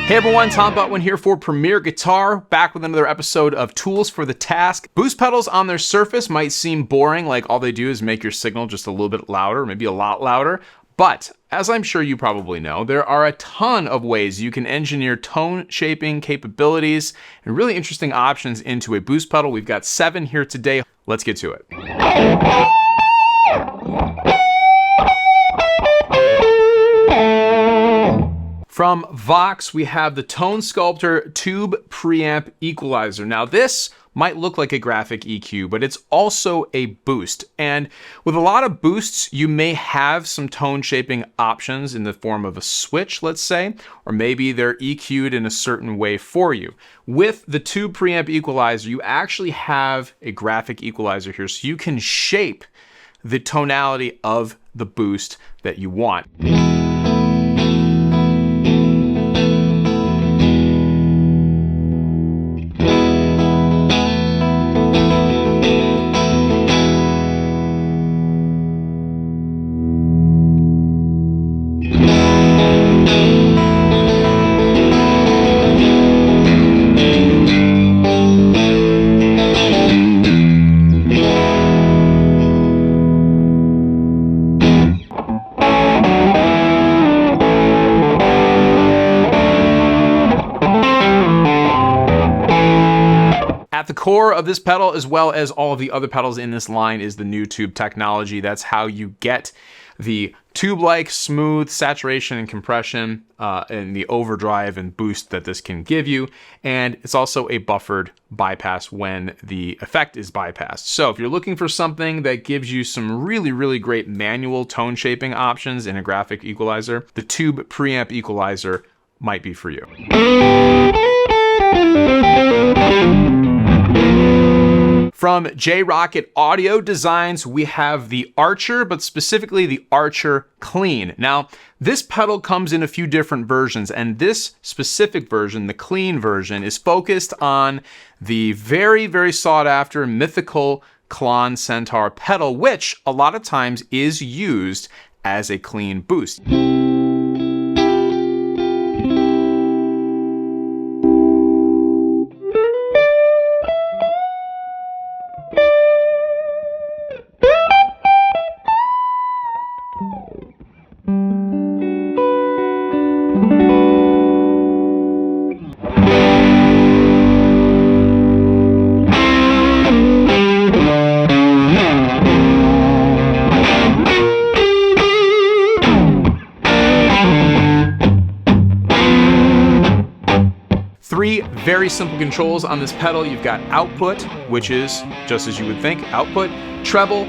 Hey everyone, Tom Butwin here for Premier Guitar, back with another episode of Tools for the Task. Boost pedals on their surface might seem boring, like all they do is make your signal just a little bit louder, maybe a lot louder. But, as I'm sure you probably know, there are a ton of ways you can engineer tone shaping capabilities and really interesting options into a boost pedal. We've got 7 here today. Let's get to it. From Vox, we have the Tone Sculptor Tube Preamp Equalizer. Now this might look like a graphic EQ, but it's also a boost. And with a lot of boosts, you may have some tone shaping options in the form of a switch, let's say, or maybe they're EQ'd in a certain way for you. With the Tube Preamp Equalizer, you actually have a graphic equalizer here, so you can shape the tonality of the boost that you want. At the core of this pedal, as well as all of the other pedals in this line, is the new tube technology. That's how you get the tube-like smooth saturation and compression and the overdrive and boost that this can give you. And it's also a buffered bypass when the effect is bypassed. So if you're looking for something that gives you some really, really great manual tone shaping options in a graphic equalizer, the Tube Preamp Equalizer might be for you. From Rockett Audio Designs, we have the Archer, but specifically the Archer Clean. Now, this pedal comes in a few different versions, and this specific version, the clean version, is focused on the very, very sought after mythical Klon Centaur pedal, which a lot of times is used as a clean boost. Three very simple controls on this pedal. You've got output, which is just as you would think, output, treble,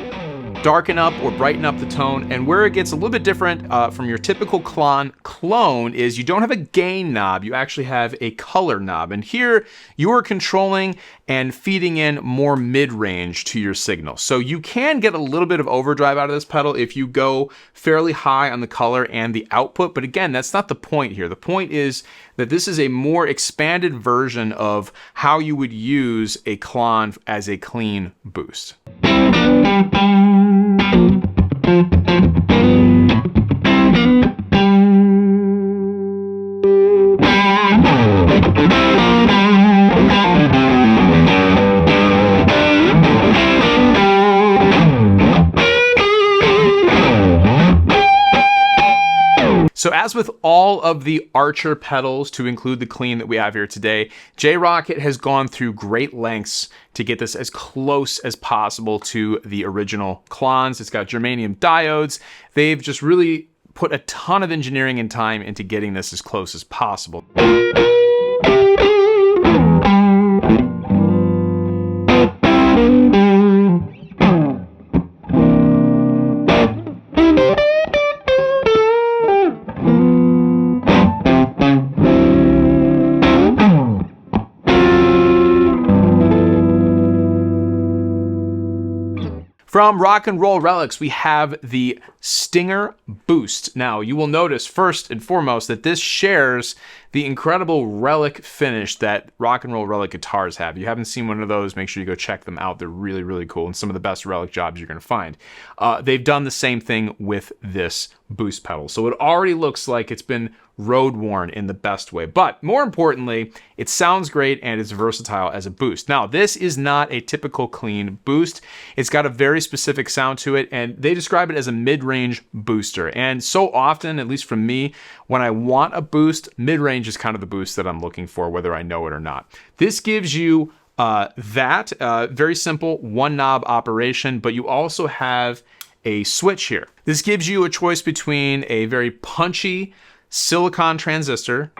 darken up or brighten up the tone, and where it gets a little bit different from your typical Klon clone is you don't have a gain knob, you actually have a color knob, and here you are controlling and feeding in more mid-range to your signal. So you can get a little bit of overdrive out of this pedal if you go fairly high on the color and the output, but again, that's not the point here. The point is that this is a more expanded version of how you would use a Klon as a clean boost. So as with all of the Archer pedals, to include the clean that we have here today, Rockett has gone through great lengths to get this as close as possible to the original Klons. It's got germanium diodes. They've just really put a ton of engineering and time into getting this as close as possible. From Rock and Roll Relics, we have the Stinger Boost. Now, you will notice first and foremost that this shares the incredible relic finish that rock and roll relic guitars have. If you haven't seen one of those, make sure you go check them out. They're really, really cool and some of the best relic jobs you're going to find. They've done the same thing with this boost pedal. So it already looks like it's been road worn in the best way. But more importantly, it sounds great and it's versatile as a boost. Now, this is not a typical clean boost. It's got a very specific sound to it, and they describe it as a mid-range booster. And so often, at least from me, when I want a boost, mid-range is kind of the boost that I'm looking for, whether I know it or not. This gives you very simple one knob operation, but you also have a switch here. This gives you a choice between a very punchy silicon transistor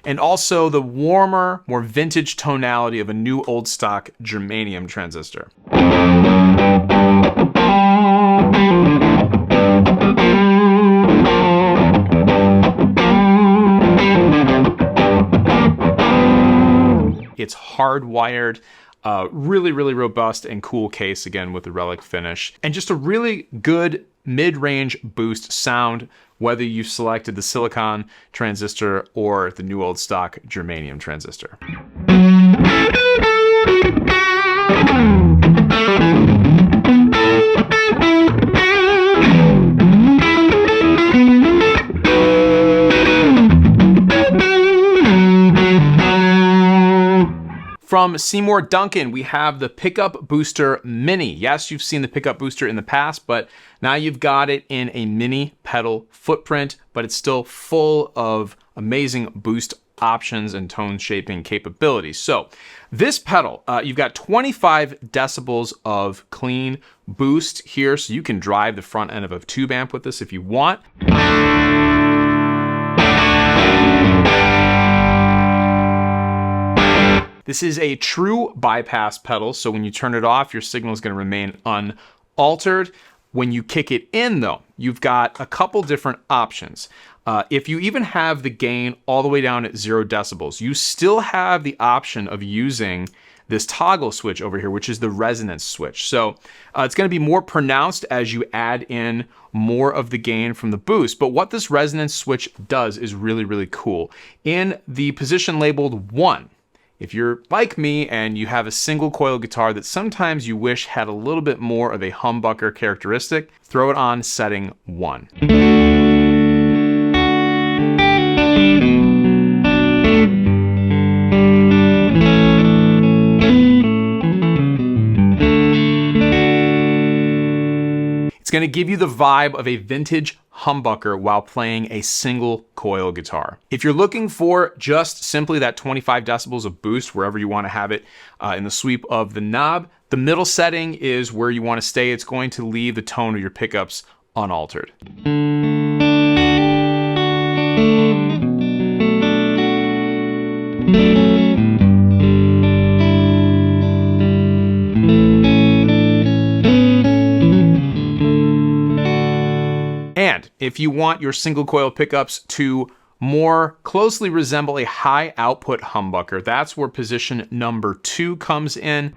and also the warmer, more vintage tonality of a new old stock germanium transistor. It's hardwired, really, really robust and cool case, again, with the relic finish. And just a really good mid-range boost sound, whether you selected the silicon transistor or the new old stock germanium transistor. From Seymour Duncan, we have the Pickup Booster Mini. Yes, you've seen the Pickup Booster in the past, but now you've got it in a mini pedal footprint, but it's still full of amazing boost options and tone shaping capabilities. So this pedal, you've got 25 decibels of clean boost here, so you can drive the front end of a tube amp with this if you want. This is a true bypass pedal, so when you turn it off, your signal is going to remain unaltered. When you kick it in, though, you've got a couple different options. If you even have the gain all the way down at 0 decibels, you still have the option of using this toggle switch over here, which is the resonance switch. So it's going to be more pronounced as you add in more of the gain from the boost. But what this resonance switch does is really, really cool. In the position labeled 1, if you're like me and you have a single coil guitar that sometimes you wish had a little bit more of a humbucker characteristic, throw it on setting 1. It's going to give you the vibe of a vintage humbucker while playing a single coil guitar. If you're looking for just simply that 25 decibels of boost wherever you want to have it in the sweep of the knob, the middle setting is where you want to stay. It's going to leave the tone of your pickups unaltered. And if you want your single coil pickups to more closely resemble a high output humbucker, that's where position number 2 comes in.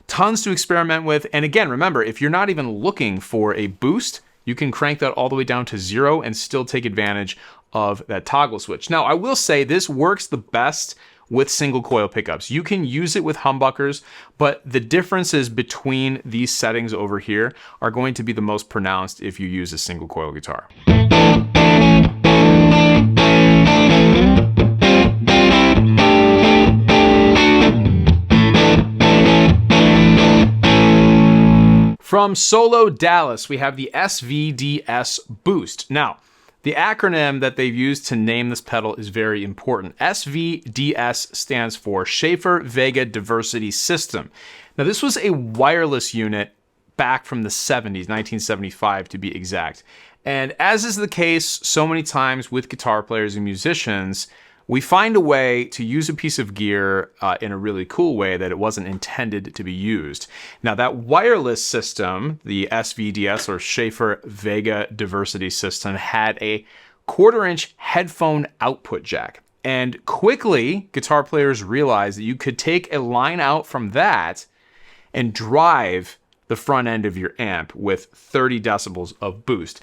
Tons to experiment with. And again, remember, if you're not even looking for a boost, you can crank that all the way down to 0 and still take advantage of that toggle switch. Now, I will say this works the best with single coil pickups. You can use it with humbuckers, but the differences between these settings over here are going to be the most pronounced if you use a single coil guitar. From SoloDallas, we have the SVDS Boost. Now, the acronym that they've used to name this pedal is very important. SVDS stands for Schaefer Vega Diversity System. Now, this was a wireless unit back from the 70s, 1975 to be exact. And as is the case so many times with guitar players and musicians, we find a way to use a piece of gear in a really cool way that it wasn't intended to be used. Now, that wireless system, the SVDS or Schaefer Vega Diversity System, had a 1/4-inch headphone output jack. And quickly, guitar players realized that you could take a line out from that and drive the front end of your amp with 30 decibels of boost.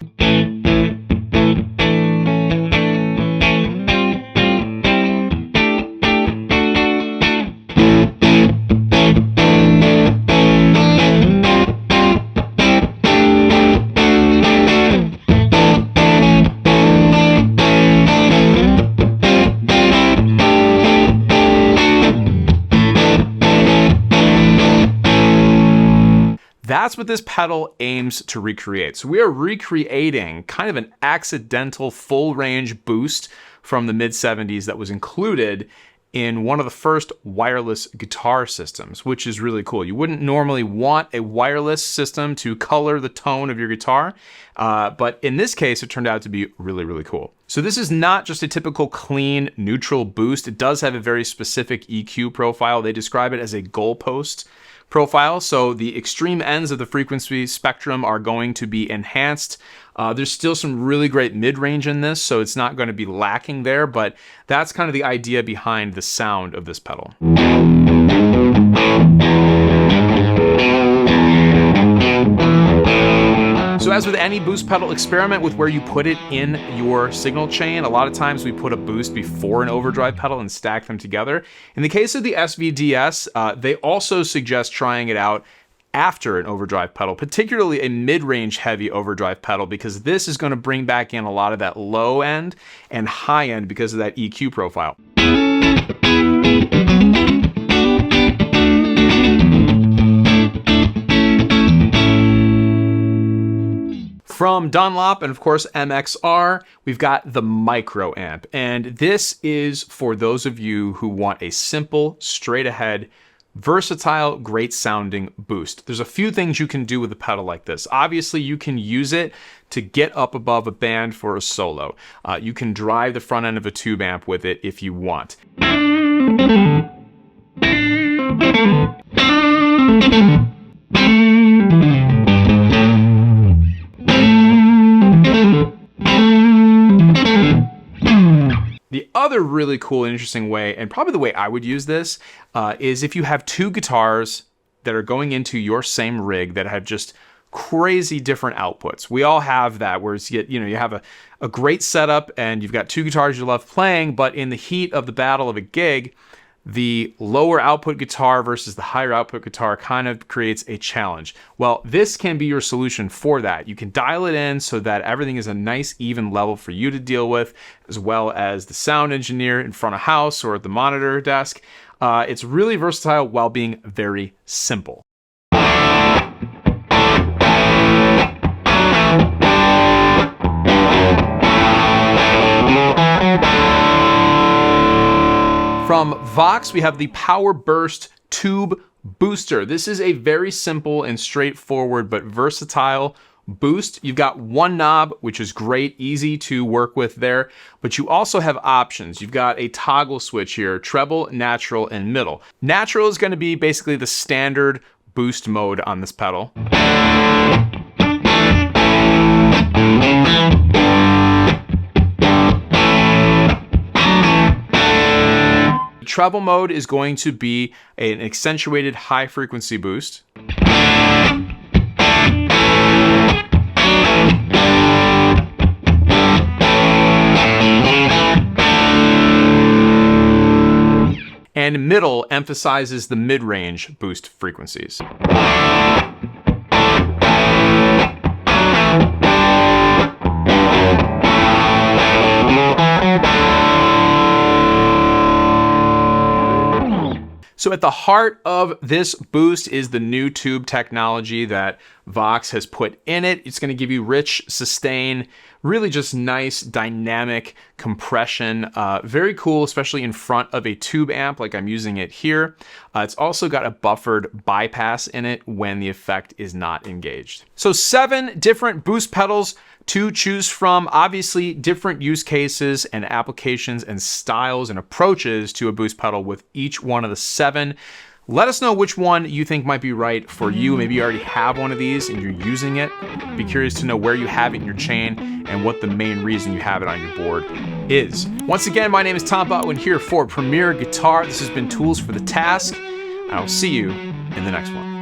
That's what this pedal aims to recreate. So we are recreating kind of an accidental full range boost from the mid-70s that was included in one of the first wireless guitar systems, which is really cool. You wouldn't normally want a wireless system to color the tone of your guitar, but in this case, it turned out to be really, really cool. So this is not just a typical clean, neutral boost. It does have a very specific EQ profile. They describe it as a goalpost profile. So the extreme ends of the frequency spectrum are going to be enhanced. There's still some really great mid-range in this, so it's not going to be lacking there, but that's kind of the idea behind the sound of this pedal. So as with any boost pedal, experiment with where you put it in your signal chain. A lot of times we put a boost before an overdrive pedal and stack them together. In the case of the SVDS, they also suggest trying it out after an overdrive pedal, particularly a mid-range heavy overdrive pedal, because this is going to bring back in a lot of that low end and high end because of that EQ profile. From Dunlop and of course MXR, we've got the Micro Amp. And this is for those of you who want a simple, straight ahead, versatile, great sounding boost. There's a few things you can do with a pedal like this. Obviously, you can use it to get up above a band for a solo. You can drive the front end of a tube amp with it if you want. The other really cool and interesting way, and probably the way I would use this, is if you have two guitars that are going into your same rig that have just crazy different outputs. We all have that, whereas you have a great setup and you've got two guitars you love playing, but in the heat of the battle of a gig, the lower output guitar versus the higher output guitar kind of creates a challenge. Well, this can be your solution for that. You can dial it in so that everything is a nice even level for you to deal with, as well as the sound engineer in front of house or at the monitor desk. It's really versatile while being very simple. From Vox, we have the Power Burst Tube Booster. This is a very simple and straightforward but versatile boost. You've got one knob, which is great, easy to work with there, but you also have options. You've got a toggle switch here, treble, natural, and middle. Natural is going to be basically the standard boost mode on this pedal. Treble mode is going to be an accentuated high frequency boost. And middle emphasizes the mid-range boost frequencies. So at the heart of this boost is the new tube technology that Vox has put in it. It's going to give you rich sustain, really just nice dynamic compression. Very cool, especially in front of a tube amp like I'm using it here. It's also got a buffered bypass in it when the effect is not engaged. So 7 different boost pedals to choose from. Obviously, different use cases and applications and styles and approaches to a boost pedal with each one of the 7. Let us know which one you think might be right for you. Maybe you already have one of these and you're using it. Be curious to know where you have it in your chain and what the main reason you have it on your board is. Once again, my name is Tom Butwin here for Premier Guitar. This has been Tools for the Task. I'll see you in the next one.